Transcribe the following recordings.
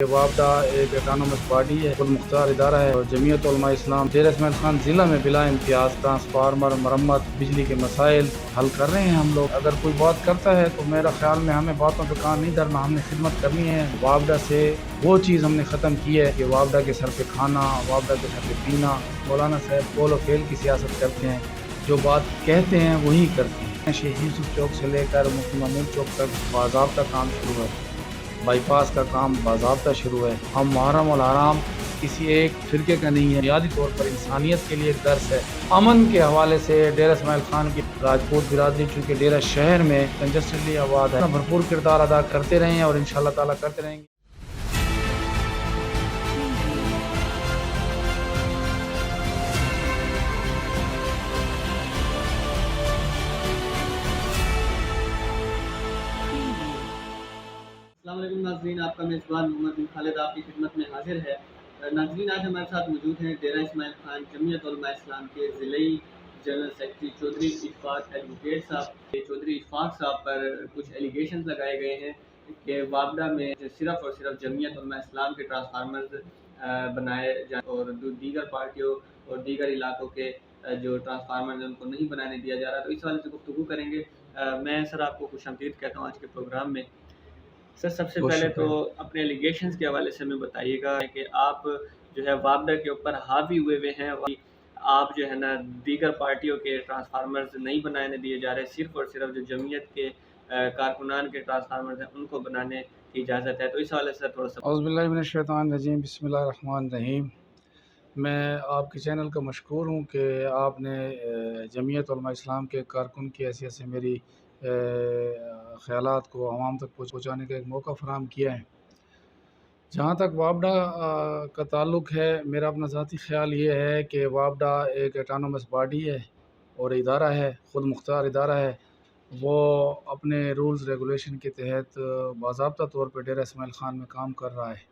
یہ वापडा एक एटानमस बॉडी है, खुद मुख्तार इदारा है और जमीयत उलमा इस्लाम डेरा इस्माइल खान ज़िला में बिला इम्तियाज़ ट्रांसफार्मर, मरम्मत, बिजली के मसाइल हल कर रहे हैं हम लोग। अगर कोई बात करता है तो मेरा ख्याल में हमें बातों पे कान नहीं धरना, हमने खिदमत करनी है। वापडा से वो चीज़ हमने ख़त्म की है कि वापडा के सर पे खाना, वापडा के सर पे पीना। मौलाना साहब कौल और फेल की सियासत करते हैं, जो बात कहते हैं वही करते हैं। शेख यूसुफ चौक से लेकर मुफ्ती महमूद चौक तक बाज़ाब्ता काम शुरू है, बाईपास का काम बाज़ाब्ता शुरू है। हम मुहर्रम और हराम किसी एक फ़िरके का नहीं है, बुनियादी तौर पर इंसानियत के लिए एक दर्स है। अमन के हवाले से डेरा इस्माइल खान की राजपूत बिरादरी चूँकि डेरा शहर में कंजस्टेडली आबाद है, भरपूर किरदार अदा करते रहे हैं और इंशाअल्लाह ताला करते रहेंगे। अस्सलाम वालेकुम नाज़रीन, आपका मेज़बान मोहम्मद बिन खालिद आपकी खिदमत में हाजिर है। नाज़रीन, आज हमारे साथ मौजूद हैं डेरा इस्माइल खान जमीयत उलमा इस्लाम के ज़िले general secretary Chaudhry Ishfaq advocate साहब। चौधरी इशफाक साहब पर कुछ एलिगेशन लगाए गए हैं कि वापडा में सिर्फ़ और सिर्फ जमीयत उलमा इस्लाम के ट्रांसफार्मर्स बनाए जाए और दीगर पार्टियों और दीगर इलाकों के जो ट्रांसफार्मर हैं उनको नहीं बनाने दिया जा रहा। तो इस वाले से गुफ्तगू करेंगे। मैं सर आपको खुशामदीद कहता हूँ आज के प्रोग्राम में। सर, सबसे पहले तो अपने एलिगेशंस के हवाले से हमें बताइएगा कि आप जो है वापडा के ऊपर हावी हुए हैं और आप जो है ना दीगर पार्टियों के ट्रांसफार्मर्स नहीं बनाने दिए जा रहे, सिर्फ और सिर्फ जो जमीयत के कारकुनान के ट्रांसफार्मर्स हैं उनको बनाने की इजाज़त है। तो इस हवाले से थोड़ा सा औज़ुबिल्लाहि मिनश्शैतानिर्रजीम, बिस्मिल्लाहिर्रहमानिर्रहीम। मैं आपके चैनल का मशकूर हूँ कि आपने जमीयत उलमा इस्लाम के कारकुन की हैसियत से मेरी ख़यालात को आवाम तक पहुँचाने का एक मौका फ़राहम किया है। जहाँ तक वापडा का ताल्लुक़ है, मेरा अपना ज़ाती ख़्याल ये है कि वापडा एक एटानमस बॉडी है और इदारा है, ख़ुद मुख्तार इदारा है। वो अपने रूल्स रेगुलेशन के तहत बाज़ाब्ता तौर पर डेरा इस्माइल खान में काम कर रहा है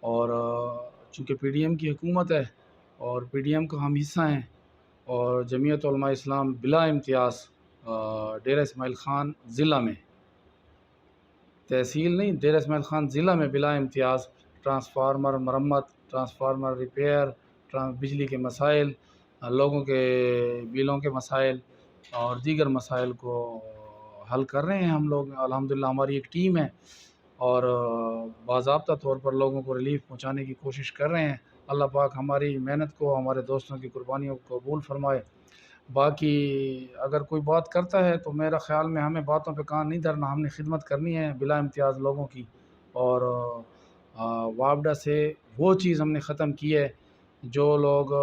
और चूँकि PDM की हुकूमत है और PDM का हम हिस्सा हैं और जमीयत उलमा इस्लाम बिला इम्तियाज़ डेरा इस्माइल खान ज़िला में, तहसील नहीं, डेरा इस्माइल खान ज़िला में बिला इम्तियाज़ ट्रांसफार्मर मरम्मत, ट्रांसफार्मर रिपेयर, बिजली के मसाइल, लोगों के बिलों के मसाइल और दीगर मसाइल को हल कर रहे हैं हम लोग। अल्हम्दुलिल्लाह हमारी एक टीम है और बाज़ाब्ता तौर पर लोगों को रिलीफ़ पहुंचाने की कोशिश कर रहे हैं। अल्लाह पाक हमारी मेहनत को, हमारे दोस्तों की कुर्बानियों को कबूल फ़रमाए। बाकी अगर कोई बात करता है तो मेरा ख़्याल में हमें बातों पे कान नहीं धरना, हमने खिदमत करनी है बिला इम्तियाज़ लोगों की। और वापडा से वो चीज़ हमने ख़त्म की है जो लोग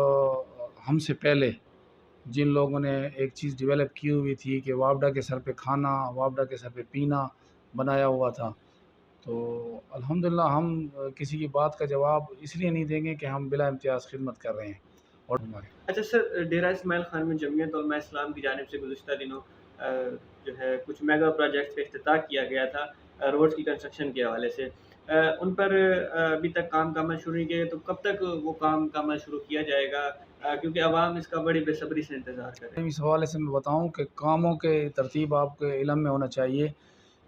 हमसे पहले जिन लोगों ने एक चीज़ डेवलप की हुई थी कि वापडा के सर पे खाना, वापडा के सर पे पीना बनाया हुआ था। तो अल्हम्दुलिल्लाह हम किसी की बात का जवाब इसलिए नहीं देंगे कि हम बिला इम्तियाज़ खिदमत कर रहे हैं। और अच्छा सर, डेरा इस्माइल खान में जमीयत उलमा इस्लाम की जानिब से गुज़िश्ता दिनों जो है कुछ मेगा प्रोजेक्ट्स का इफ्तिताह किया गया था रोड्स की कंस्ट्रक्शन के हवाले से। उन पर अभी तक काम का अमल शुरू नहीं किया, तो कब तक वो काम का अमल शुरू किया जाएगा? क्योंकि आवाम इसका बड़ी बेसब्री से इंतज़ार कर रही है। इस हवाले से मैं बताऊं कि कामों के तरतीब आपके इल्म में होना चाहिए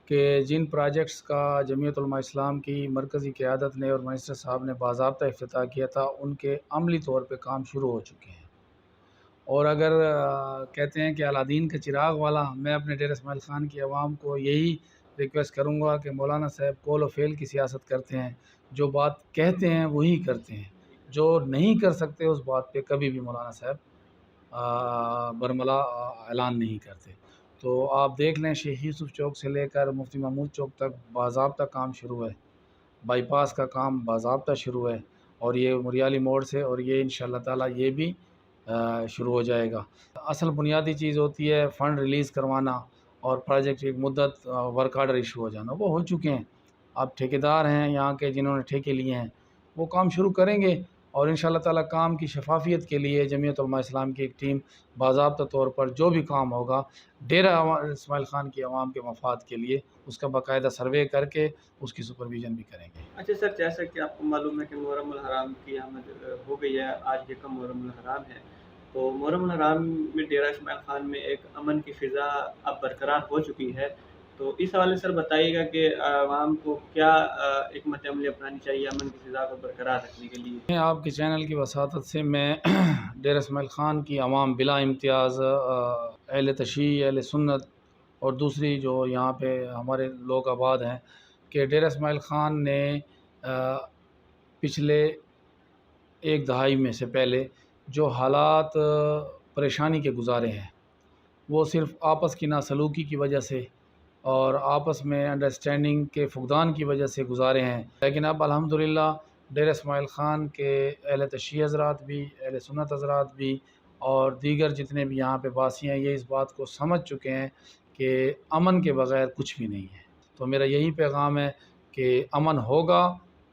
कि जिन प्रोजेक्ट्स का जमीयत उलमा इस्लाम की मरकज़ी क़यादत ने और मिनिस्टर साहब ने बाज़ाब्ता इफ्तिताह किया था, उनके अमली तौर पे काम शुरू हो चुके हैं। और अगर कहते हैं कि अलादीन का चिराग वाला, मैं अपने डेरा इस्माइल खान की आवाम को यही रिक्वेस्ट करूँगा कि मौलाना साहब कौल और फेल की सियासत करते हैं, जो बात कहते हैं वही करते हैं, जो नहीं कर सकते उस बात पे कभी भी मौलाना साहब बरमला ऐलान नहीं करते। तो आप देख लें, शेख यूसुफ चौक से लेकर मुफ्ती महमूद चौक तक बाज़ाब्ता काम शुरू है, बाईपास का काम बाज़ाब्ता शुरू है और ये मुरियाली मोड़ से, और ये इंशाअल्लाह ताला ये भी शुरू हो जाएगा। असल बुनियादी चीज़ होती है फ़ंड रिलीज़ करवाना और प्रोजेक्ट की एक मुद्दत वर्क आर्डर इशू हो जाना, वो हो चुके हैं। अब ठेकेदार हैं यहाँ के जिन्होंने ठेके लिए हैं, वो काम शुरू करेंगे और इंशाअल्लाह ताला काम की शफाफियत के लिए जमीयत उलमा इस्लाम की एक टीम बाज़ाब्ता तौर पर जो भी काम होगा डेरा इस्माइल खान की आवाम के मफाद के लिए उसका बाकायदा सर्वे करके उसकी सुपरविज़न भी करेंगे। अच्छा सर, जैसा कि आपको मालूम है कि मुहर्रम उल हराम की आमद हो गई है, आज यकम मुहर्रम उल हराम है। तो मुहर्रम उल हराम में डेरा इस्माइल खान में एक अमन की फ़िज़ा अब बरकरार हो चुकी है। تو اس حوالے سے سر بتائیے گا کہ عوام کو کیا حکمت عملی اپنانی چاہیے امن کی فضا کو برقرار رکھنے کے لیے؟ میں آپ کے چینل کی وساطت سے میں ڈیرہ اسماعیل خان کی عوام بلا امتیاز اہل تشیع اہل سنت اور دوسری جو یہاں پہ ہمارے لوگ آباد ہیں کہ ڈیرہ اسماعیل خان نے پچھلے ایک دہائی میں سے پہلے جو حالات پریشانی کے گزارے ہیں وہ صرف آپس کی ناسلوکی کی وجہ سے اور آپس میں انڈرسٹینڈنگ کے فقدان کی وجہ سے گزارے ہیں، لیکن اب الحمدللہ ڈیرہ اسماعیل خان کے اہل تشیع حضرات بھی، اہل سنت حضرات بھی اور دیگر جتنے بھی یہاں پہ باسی ہیں یہ اس بات کو سمجھ چکے ہیں کہ امن کے بغیر کچھ بھی نہیں ہے۔ تو میرا یہی پیغام ہے کہ امن ہوگا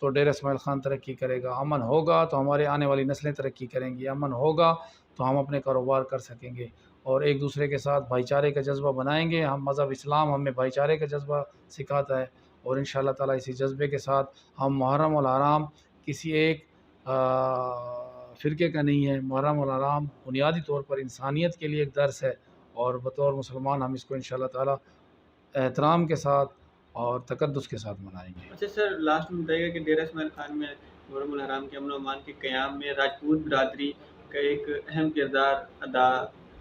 تو ڈیرہ اسماعیل خان ترقی کرے گا، امن ہوگا تو ہمارے آنے والی نسلیں ترقی کریں گی، امن ہوگا تو ہم اپنے کاروبار کر سکیں گے اور ایک دوسرے کے ساتھ بھائی چارے کا جذبہ بنائیں گے۔ ہم مذہب اسلام ہمیں بھائی چارے کا جذبہ سکھاتا ہے اور انشاءاللہ تعالیٰ اسی جذبے کے ساتھ ہم محرم الحرام کسی ایک فرقے کا نہیں ہے، محرم الحرام بنیادی طور پر انسانیت کے لیے ایک درس ہے اور بطور مسلمان ہم اس کو انشاءاللہ تعالیٰ احترام کے ساتھ اور تقدس کے ساتھ منائیں گے۔ اچھا سر، لاسٹ میں بتائیے گا کہ ڈیرہ اسماعیل خان میں محرم الحرام کے امن و امان کے قیام میں راجپوت برادری کا ایک اہم کردار ادا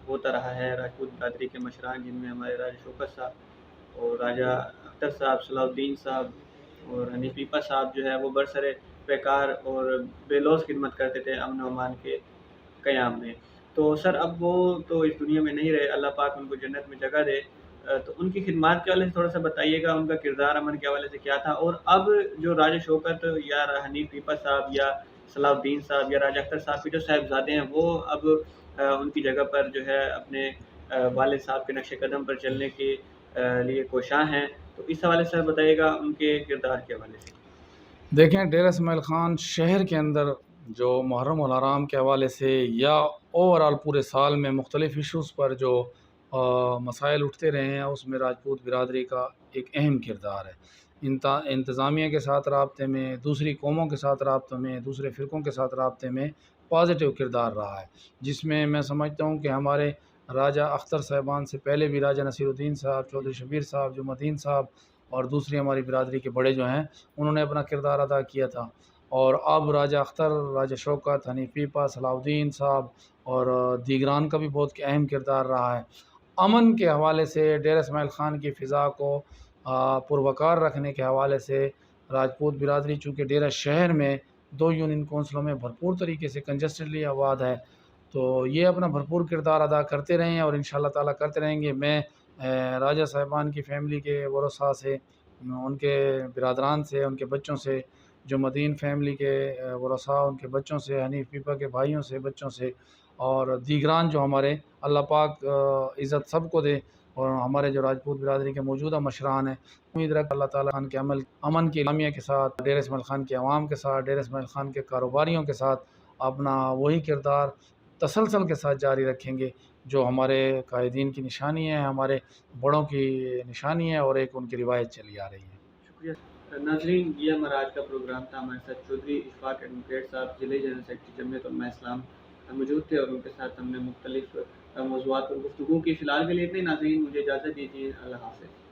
ہوتا رہا ہے۔ راجپوت برادری کے مشران جن میں ہمارے راجہ شوکت صاحب اور راجہ اختر صاحب، صلاح الدین صاحب اور حنیف پیپا صاحب جو ہے وہ برسر پیکار اور بے لوث خدمت کرتے تھے امن و امان کے قیام میں۔ تو سر اب وہ تو اس دنیا میں نہیں رہے، اللہ پاک ان کو جنت میں جگہ دے، تو ان کی خدمات کے حوالے سے تھوڑا سا بتائیے گا، ان کا کردار امن کے حوالے سے کیا تھا، اور اب جو راجہ شوکت یا حنیف پیپا صاحب یا صلاح الدین صاحب یا راجہ اختر صاحب کے جو صاحبزادے ہیں وہ اب ان کی جگہ پر جو ہے اپنے والد صاحب کے نقش قدم پر چلنے کے لیے کوشاں ہیں، تو اس حوالے سے بتائیے گا ان کے کردار کے حوالے سے۔ دیکھیں ڈیرہ اسماعیل خان شہر کے اندر جو محرم الحرام کے حوالے سے یا اوورال پورے سال میں مختلف ایشوز پر جو مسائل اٹھتے رہے ہیں اس میں راجپوت برادری کا ایک اہم کردار ہے۔ انتظامیہ کے ساتھ رابطے میں، دوسری قوموں کے ساتھ رابطے میں، دوسرے فرقوں کے ساتھ رابطے میں پازیٹیو کردار رہا ہے، جس میں سمجھتا ہوں کہ ہمارے راجہ اختر صاحبان سے پہلے بھی راجہ نصیر الدین صاحب، چودھری شبیر صاحب، جمعہ الدین صاحب اور دوسری ہماری برادری کے بڑے جو ہیں انہوں نے اپنا کردار ادا کیا تھا، اور اب راجہ اختر، راجہ شوکت، حنیف پیپا، صلاح الدین صاحب اور دیگران کا بھی بہت اہم کردار رہا ہے۔ امن کے حوالے سے ڈیرہ اسماعیل خان کی فضا کو پروقار رکھنے کے حوالے سے راجپوت برادری چونکہ ڈیرہ شہر میں 2 یونین کونسلوں میں بھرپور طریقے سے کنجسٹڈلی آباد ہے تو یہ اپنا بھرپور کردار ادا کرتے رہے ہیں اور انشاءاللہ تعالیٰ کرتے رہیں گے۔ میں راجہ صاحبان کی فیملی کے ورثاء سے، ان کے برادران سے، ان کے بچوں سے، جو مدین فیملی کے ورثاء ان کے بچوں سے، حنیف پیپا کے بھائیوں سے، بچوں سے اور دیگران جو ہمارے، اللہ پاک عزت سب کو دے، اور ہمارے جو راجپوت برادری کے موجودہ مشران ہیں، امید رکھ اللہ تعالیٰ خان کے امن کی اعلامیہ کے ساتھ، ڈیرہ اسماعیل خان کے عوام کے ساتھ، ڈیرہ اسماعیل خان کے کاروباریوں کے ساتھ اپنا وہی کردار تسلسل کے ساتھ جاری رکھیں گے جو ہمارے قائدین کی نشانی ہے، ہمارے بڑوں کی نشانی ہے اور ایک ان کی روایت چلی آ رہی ہے۔ شکریہ ناظرین، یہ ہمارا آج کا پروگرام تھا۔ ہمارے ساتھ چودھری اشفاق ایڈوکیٹ صاحب، ضلعی جنرل سیکرٹری جمعیت علماء اسلام موجود تھے اور ان کے ساتھ ہم نے مختلف موضوعات پر گفتگو کی۔ فی الحال کے لیے اتنے، ناظرین مجھے اجازت دیجیے، اللہ حافظ۔